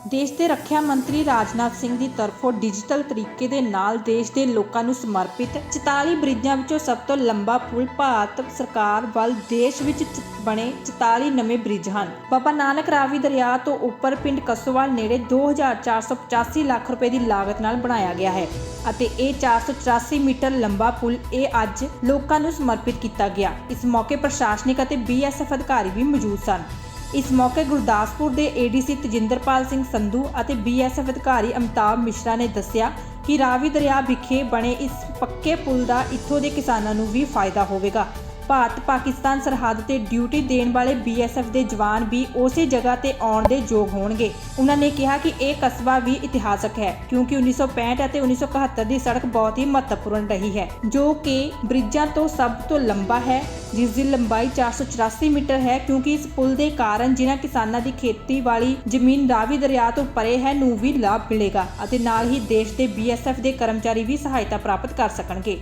देश के रक्षा मंत्री राजनाथ सिंह की तरफों डिजिटल तरीके दे नाल देश के लोगों को समर्पित 44 ब्रिजां विचों सब तो लंबा पुल भारत सरकार वाल देश विच बने 44 नवे ब्रिज हैं। बाबा नानक रावी दरिया तो उपर पिंड कसोवाल नेड़े 2485 लाख रुपए की लागत नाल बनाया गया है अते ये 484 मीटर लंबा पुल ये अज लोगों को समर्पित किया गया। इस मौके प्रशासनिक अते BSF अधिकारी भी मौजूद सन। इस मौके गुरदासपुर के ADC तजिंदरपाल सिंह संधू और BSF अधिकारी अमिताभ मिश्रा ने दस्सिया कि रावी दरिया विखे बने इस पक्के पुल का इत्थों के किसानों को भी फायदा होगा। भारत पाकिस्तान सरहद ते ड्यूटी देने वाले BSF के जवान भी उसी जगह ते आउण दे योग होणगे। उन्होंने कहा कि यह कस्बा भी इतिहासक है क्योंकि 1965 और 1971 की सड़क बहुत ही महत्वपूर्ण रही है जो कि ब्रिजां तो सब तो लंबा है जिसकी लंबाई 484 मीटर है क्योंकि इस पुल के कारण जिन्हां किसानों की खेती वाली जमीन रावी दरिया तो परे है नूं भी लाभ मिलेगा और नाल ही देश के BSF के कर्मचारी भी सहायता प्राप्त कर सकणगे।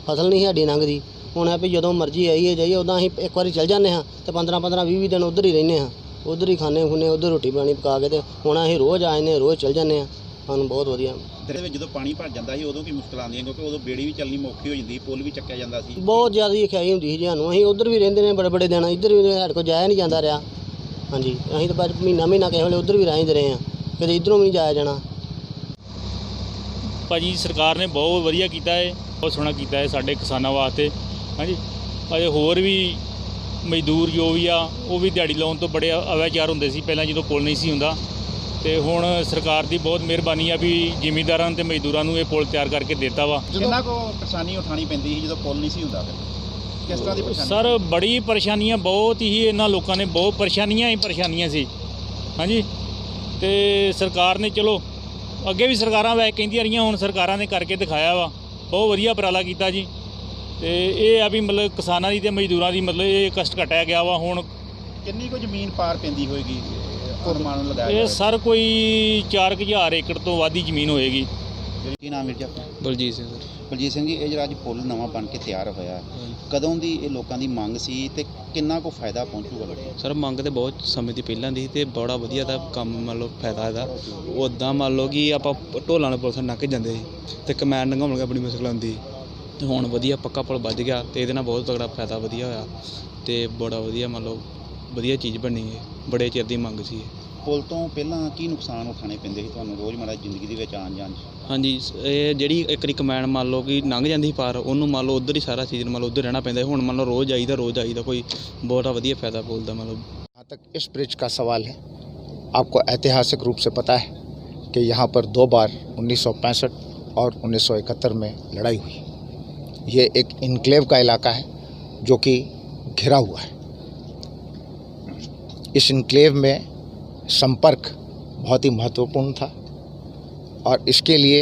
फसल नहीं साडी लंघदी ਹੁਣ ਹੈ ਵੀ ਜਦੋਂ ਮਰਜ਼ੀ ਆਈਏ ਜਾਈਏ ਉਦਾਂ ਅਸੀਂ ਇੱਕ ਵਾਰੀ ਚੱਲ ਜਾਂਦੇ ਹਾਂ ਤੇ 15-20 ਦਿਨ ਉਧਰ ਹੀ ਰਹਿੰਦੇ ਹਾਂ ਉਧਰ ਹੀ ਖਾਣੇ ਖੁੰਨੇ ਉਧਰ ਰੋਟੀ ਪਾਣੀ ਪਕਾ ਕੇ ਤੇ ਹੁਣ ਅਸੀਂ ਰੋਜ਼ ਆ ਜਾਂਦੇ ਰੋਜ਼ ਚੱਲ ਜਾਂਦੇ ਹਾਂ ਸਾਨੂੰ ਬਹੁਤ ਵਧੀਆ। ਦਰਿਆ ਵਿੱਚ ਜਦੋਂ ਪਾਣੀ ਭਰ ਜਾਂਦਾ ਸੀ ਉਦੋਂ ਕੀ ਮੁਸ਼ਕਲਾਂ ਆਉਂਦੀਆਂ ਕਿਉਂਕਿ ਉਦੋਂ ਬੇੜੀ ਵੀ ਚੱਲਣੀ ਔਖੀ ਹੋ ਜਾਂਦੀ ਪੁਲ ਵੀ ਚੱਕਿਆ ਜਾਂਦਾ ਸੀ ਬਹੁਤ ਜ਼ਿਆਦਾ ਖਿਆਈ ਹੁੰਦੀ ਸੀ ਸਾਨੂੰ ਅਸੀਂ ਉਧਰ ਵੀ ਰਹਿੰਦੇ ਨੇ ਬੜੇ ਦਿਨ ਇੱਧਰ ਵੀ ਸਾਡੇ ਕੋਲ ਜਾਇਆ ਨਹੀਂ ਜਾਂਦਾ ਰਿਹਾ। ਹਾਂਜੀ ਅਸੀਂ ਤਾਂ ਬਸ ਮਹੀਨਾ ਕਿਸੇ ਵੇਲੇ ਉਧਰ ਵੀ ਰਹਿੰਦੇ ਰਹੇ ਹਾਂ ਕਦੇ ਇੱਧਰੋਂ ਵੀ ਨਹੀਂ ਜਾਇਆ ਜਾਣਾ। ਭਾਜੀ ਸਰਕਾਰ ਨੇ ਬਹੁਤ ਵਧੀਆ ਕੀਤਾ ਹੈ ਬਹੁਤ ਸੋਹਣਾ ਕੀਤਾ ਹੈ ਸਾਡੇ ਕਿਸਾਨਾਂ ਵਾਸਤੇ। ਹਾਂਜੀ ਅਜੇ ਹੋਰ ਵੀ ਮਜ਼ਦੂਰ ਜੋ ਵੀ ਆ ਉਹ ਵੀ ਦਿਹਾੜੀ ਲਾਉਣ ਤੋਂ ਬੜੇ ਅਵੈਚਾਰ ਹੁੰਦੇ ਸੀ ਪਹਿਲਾਂ ਜਦੋਂ ਪੁਲ ਨਹੀਂ ਸੀ ਹੁੰਦਾ ਤੇ ਹੁਣ ਸਰਕਾਰ ਦੀ ਬਹੁਤ ਮਿਹਰਬਾਨੀ ਆ ਵੀ ਜ਼ਿਮੀਂਦਾਰਾਂ ਤੇ ਮਜ਼ਦੂਰਾਂ ਨੂੰ ਇਹ ਪੁਲ ਤਿਆਰ ਕਰਕੇ ਦਿੱਤਾ ਵਾ। ਕਿੰਨਾ ਕੋ ਪਰੇਸ਼ਾਨੀ ਉਠਾਣੀ ਪੈਂਦੀ ਸੀ ਜਦੋਂ ਪੁਲ ਨਹੀਂ ਸੀ ਹੁੰਦਾ ਕਿਸ ਤਰ੍ਹਾਂ ਦੀ ਪਰੇਸ਼ਾਨੀ? ਸਰ ਬੜੀ ਪਰੇਸ਼ਾਨੀਆਂ ਬਹੁਤ ਹੀ ਇਹਨਾਂ ਲੋਕਾਂ ਨੇ ਬਹੁਤ ਪਰੇਸ਼ਾਨੀਆਂ ਸੀ। ਹਾਂਜੀ ਤੇ ਸਰਕਾਰ ਨੇ ਚਲੋ ਅੱਗੇ ਵੀ ਸਰਕਾਰਾਂ ਵੈਸੇ ਕਹਿੰਦੀਆਂ ਰਹੀਆਂ ਹੁਣ ਸਰਕਾਰਾਂ ਨੇ ਕਰਕੇ ਦਿਖਾਇਆ ਵਾ ਬਹੁਤ ਵਧੀਆ ਉਪਰਾਲਾ ਕੀਤਾ ਜੀ। ਤੇ ਇਹ ਆ ਵੀ ਮਤਲਬ ਕਿਸਾਨਾਂ ਦੀ ਤੇ ਮਜ਼ਦੂਰਾਂ ਦੀ ਮਤਲਬ ਇਹ ਕਸ਼ਟ ਘਟਿਆ ਗਿਆ ਵਾ। ਹੁਣ ਕਿੰਨੀ ਕੁ ਜ਼ਮੀਨ ਪਾਰ ਪੈਂਦੀ ਹੋਏਗੀ ਅਨੁਮਾਨ ਲਗਾਇਆ ਇਹ ਸਰ ਕੋਈ 4000 ਏਕੜ ਤੋਂ ਵੱਧ ਹੀ ਜ਼ਮੀਨ ਹੋਏਗੀ। ਕੀ ਨਾਮ ਹੈ ਜੀ ਆਪਣਾ? ਬਲਜੀਤ ਸਿੰਘ ਸਰ। ਬਲਜੀਤ ਸਿੰਘ ਜੀ ਇਹ ਜਿਹੜਾ ਅੱਜ ਪੁਲ ਨਵਾਂ ਬਣ ਕੇ ਤਿਆਰ ਹੋਇਆ ਕਦੋਂ ਦੀ ਇਹ ਲੋਕਾਂ ਦੀ ਮੰਗ ਸੀ ਤੇ ਕਿੰਨਾ ਕੁ ਫਾਇਦਾ ਪਹੁੰਚੂਗਾ ਲੋਕਾਂ ਨੂੰ? ਸਰ ਮੰਗ ਤੇ ਬਹੁਤ ਸਮੇਂ ਦੀ ਪਹਿਲਾਂ ਦੀ ਤੇ ਬੜਾ ਵਧੀਆ ਦਾ ਕੰਮ ਮੰਨ ਲਓ ਫਾਇਦਾ ਇਹਦਾ। ਉੱਦਾਂ ਮੰਨ ਲਓ ਕਿ ਆਪਾਂ ਢੋਲਾਂ ਨਾਲ ਪੁਲਿਸ ਲੰਘ ਕੇ ਜਾਂਦੇ ਸੀ ਤੇ ਕਮੈਨ ਲੰਘਾਉਣ ਲੱਗਾ ਬੜੀ ਮੁਸ਼ਕਲ ਆਉਂਦੀ ਤੇ ਹੁਣ ਵਧੀਆ ਪੱਕਾ ਪੁਲ ਵੱਜ ਗਿਆ ਤੇ ਇਹਦੇ ਨਾਲ ਬਹੁਤ ਤਗੜਾ ਫਾਇਦਾ ਵਧੀਆ ਹੋਇਆ ਤੇ ਬੜਾ ਵਧੀਆ ਮੰਨ ਲਓ ਵਧੀਆ ਚੀਜ਼ ਬਣੀ ਹੈ। ਬੜੇ ਚਿਰ ਦੀ ਮੰਗ ਸੀ। ਪੁਲ ਤੋਂ ਪਹਿਲਾਂ ਕੀ ਨੁਕਸਾਨ ਉਠਾਣੇ ਪੈਂਦੇ ਸੀ ਤੁਹਾਨੂੰ ਰੋਜ਼ਮਰ੍ਹਾ ਜ਼ਿੰਦਗੀ ਦੇ ਵਿੱਚ ਆਉਣ ਜਾਣ 'ਚ? ਹਾਂਜੀ ਇਹ ਜਿਹੜੀ ਇੱਕ ਵਾਰੀ ਕਮੈਨ ਮੰਨ ਲਓ ਕਿ ਲੰਘ ਜਾਂਦੀ ਪਾਰ ਉਹਨੂੰ ਮੰਨ ਲਓ ਉੱਧਰ ਹੀ ਸਾਰਾ ਸੀਜ਼ਨ ਮੰਨ ਲਓ ਉੱਧਰ ਰਹਿਣਾ ਪੈਂਦਾ। ਹੁਣ ਮੰਨ ਲਓ ਰੋਜ਼ ਆਈਦਾ ਕੋਈ ਬਹੁਤ ਵਧੀਆ ਫਾਇਦਾ ਪੁਲ ਦਾ। मतलब जहाँ तक इस ब्रिज का सवाल है, आपको ऐतिहासिक रूप से पता है कि यहाँ पर 2 बार 1965 और 1971 में लड़ाई हुई। ये एक इनक्लेव का इलाका है जो कि घिरा हुआ है। इस इनक्लेव में संपर्क बहुत ही महत्वपूर्ण था और इसके लिए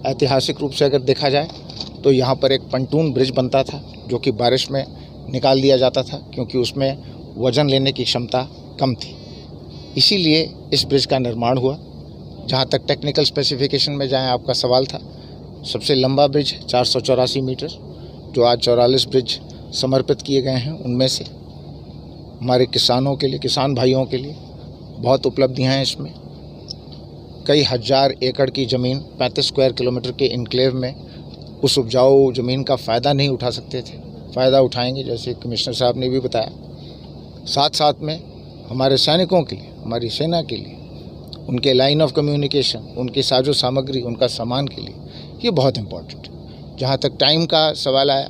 ऐतिहासिक रूप से अगर देखा जाए तो यहाँ पर एक पंटून ब्रिज बनता था जो कि बारिश में निकाल दिया जाता था क्योंकि उसमें वज़न लेने की क्षमता कम थी। इसीलिए इस ब्रिज का निर्माण हुआ। जहाँ तक टेक्निकल स्पेसिफिकेशन में जाएँ आपका सवाल था, सबसे लंबा ब्रिज 484 मीटर जो आज 44 ब्रिज समर्पित किए गए हैं उनमें से हमारे किसानों के लिए, किसान भाइयों के लिए बहुत उपलब्धियाँ हैं। इसमें कई हज़ार एकड़ की ज़मीन 35 स्क्वायर किलोमीटर के इनक्लेव में उस उपजाऊ ज़मीन का फ़ायदा नहीं उठा सकते थे, फ़ायदा उठाएंगे जैसे कमिश्नर साहब ने भी बताया। साथ में हमारे सैनिकों के लिए, हमारी सेना के लिए, उनके लाइन ऑफ कम्युनिकेशन, उनकी साजो सामग्री, उनका सामान के लिए ये बहुत इम्पोर्टेंट है। जहाँ तक टाइम का सवाल आया,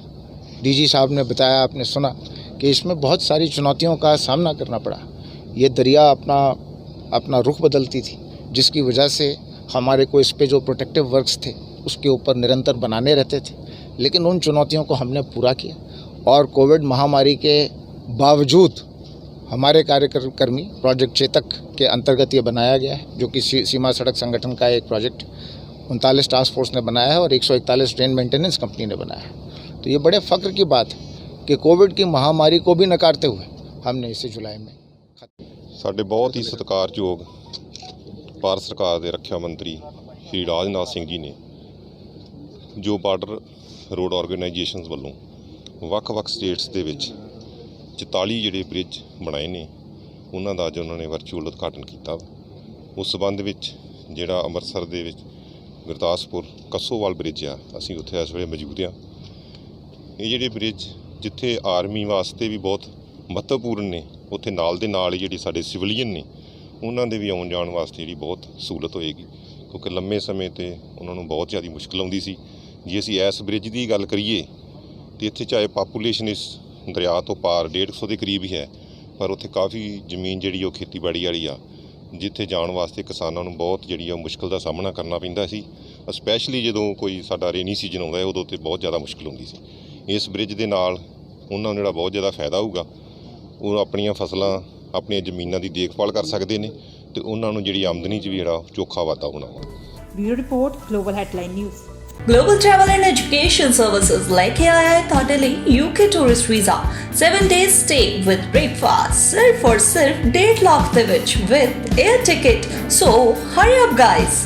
DG साहब ने बताया, आपने सुना कि इसमें बहुत सारी चुनौतियों का सामना करना पड़ा। ये दरिया अपना रुख बदलती थी जिसकी वजह से हमारे को इस पे जो प्रोटेक्टिव वर्क्स थे उसके ऊपर निरंतर बनाने रहते थे, लेकिन उन चुनौतियों को हमने पूरा किया और कोविड महामारी के बावजूद हमारे कार्यकर्मी प्रोजेक्ट चेतक के अंतर्गत ये बनाया गया है जो कि सीमा सड़क संगठन का एक प्रोजेक्ट 39 टास्क फोर्स ने बनाया है और 141 ट्रेन मेंटेनेंस कंपनी ने बनाया है। तो ये बड़े फ़ख्र की बात है कि कोविड की महामारी को भी नकारते हुए हमने इसे जुलाई में ਸਾਡੇ ਬਹੁਤ ਹੀ ਸਤਿਕਾਰਯੋਗ ਭਾਰਤ ਸਰਕਾਰ ਦੇ ਰੱਖਿਆ ਮੰਤਰੀ ਸ਼੍ਰੀ ਰਾਜਨਾਥ ਸਿੰਘ ਜੀ ਨੇ ਜੋ ਬਾਰਡਰ ਰੋਡ ਆਰਗੇਨਾਈਜੇਸ਼ਨਸ ਵੱਲੋਂ ਵੱਖ-ਵੱਖ ਸਟੇਟਸ ਦੇ ਵਿੱਚ 44 ਜਿਹੜੇ ਬ੍ਰਿਜ ਬਣਾਏ ਨੇ ਉਹਨਾਂ ਦਾ ਅੱਜ ਉਹਨਾਂ ਨੇ ਵਰਚੁਅਲ ਉਦਘਾਟਨ ਕੀਤਾ ਉਸ ਸਬੰਧ ਵਿੱਚ ਜਿਹੜਾ ਅੰਮ੍ਰਿਤਸਰ ਦੇ ਵਿੱਚ ਗੁਰਦਾਸਪੁਰ ਕੱਸੋਵਾਲ ਬ੍ਰਿਜ ਆ, ਅਸੀਂ ਉੱਥੇ ਇਸ ਵੇਲੇ ਮੌਜੂਦ ਹਾਂ। ਇਹ ਜਿਹੜੇ ਬ੍ਰਿਜ ਜਿੱਥੇ ਆਰਮੀ ਵਾਸਤੇ ਵੀ ਬਹੁਤ ਮਹੱਤਵਪੂਰਨ ਨੇ, ਉੱਥੇ ਨਾਲ ਦੇ ਨਾਲ ਹੀ ਜਿਹੜੀ ਸਾਡੇ ਸਿਵਲੀਅਨ ਨੇ ਉਹਨਾਂ ਦੇ ਵੀ ਆਉਣ ਜਾਣ ਵਾਸਤੇ ਜਿਹੜੀ ਬਹੁਤ ਸਹੂਲਤ ਹੋਏਗੀ, ਕਿਉਂਕਿ ਲੰਮੇ ਸਮੇਂ 'ਤੇ ਉਹਨਾਂ ਨੂੰ ਬਹੁਤ ਜ਼ਿਆਦਾ ਮੁਸ਼ਕਿਲ ਆਉਂਦੀ ਸੀ। ਜੇ ਅਸੀਂ ਇਸ ਬ੍ਰਿਜ ਦੀ ਗੱਲ ਕਰੀਏ ਤਾਂ ਇੱਥੇ ਚਾਹੇ ਪਾਪੂਲੇਸ਼ਨ ਇਸ ਦਰਿਆ ਤੋਂ ਪਾਰ 150 ਦੇ ਕਰੀਬ ਹੀ ਹੈ, ਪਰ ਉੱਥੇ ਕਾਫੀ ਜ਼ਮੀਨ ਜਿਹੜੀ ਉਹ ਖੇਤੀਬਾੜੀ ਵਾਲੀ ਆ, ਜਿੱਥੇ ਜਾਣ ਵਾਸਤੇ ਕਿਸਾਨਾਂ ਨੂੰ ਬਹੁਤ ਜਿਹੜੀ ਆ ਮੁਸ਼ਕਿਲ ਦਾ ਸਾਹਮਣਾ ਕਰਨਾ ਪੈਂਦਾ ਸੀ। ਸਪੈਸ਼ਲੀ ਜਦੋਂ ਕੋਈ ਸਾਡਾ ਰੇਨੀ ਸੀਜ਼ਨ ਆਉਂਦਾ ਹੈ ਉਦੋਂ ਤੇ ਬਹੁਤ ਜ਼ਿਆਦਾ ਮੁਸ਼ਕਿਲ ਹੁੰਦੀ ਸੀ। ਇਸ ਬ੍ਰਿਜ ਦੇ ਨਾਲ ਉਹਨਾਂ ਨੂੰ ਜਿਹੜਾ ਬਹੁਤ ਜ਼ਿਆਦਾ ਫਾਇਦਾ ਹੋਊਗਾ, ਉਹ ਆਪਣੀਆਂ ਫਸਲਾਂ, ਆਪਣੀਆਂ ਜ਼ਮੀਨਾਂ ਦੀ ਦੇਖਭਾਲ ਕਰ ਸਕਦੇ ਨੇ ਤੇ ਉਹਨਾਂ ਨੂੰ ਜਿਹੜੀ ਆਮਦਨੀ 'ਚ ਵੀ ਜਿਹੜਾ ਚੋਖਾ ਵਾਧਾ ਹੋਣਾ ਵਾ। Bureau report, global headline news. Global travel and education services like AII Thought Delhi UK tourist visa, 7 days stay with breakfast, सिर्फ और सिर्फ 1.5 लाख ਦੇ ਵਿੱਚ with air ticket, so hurry up guys।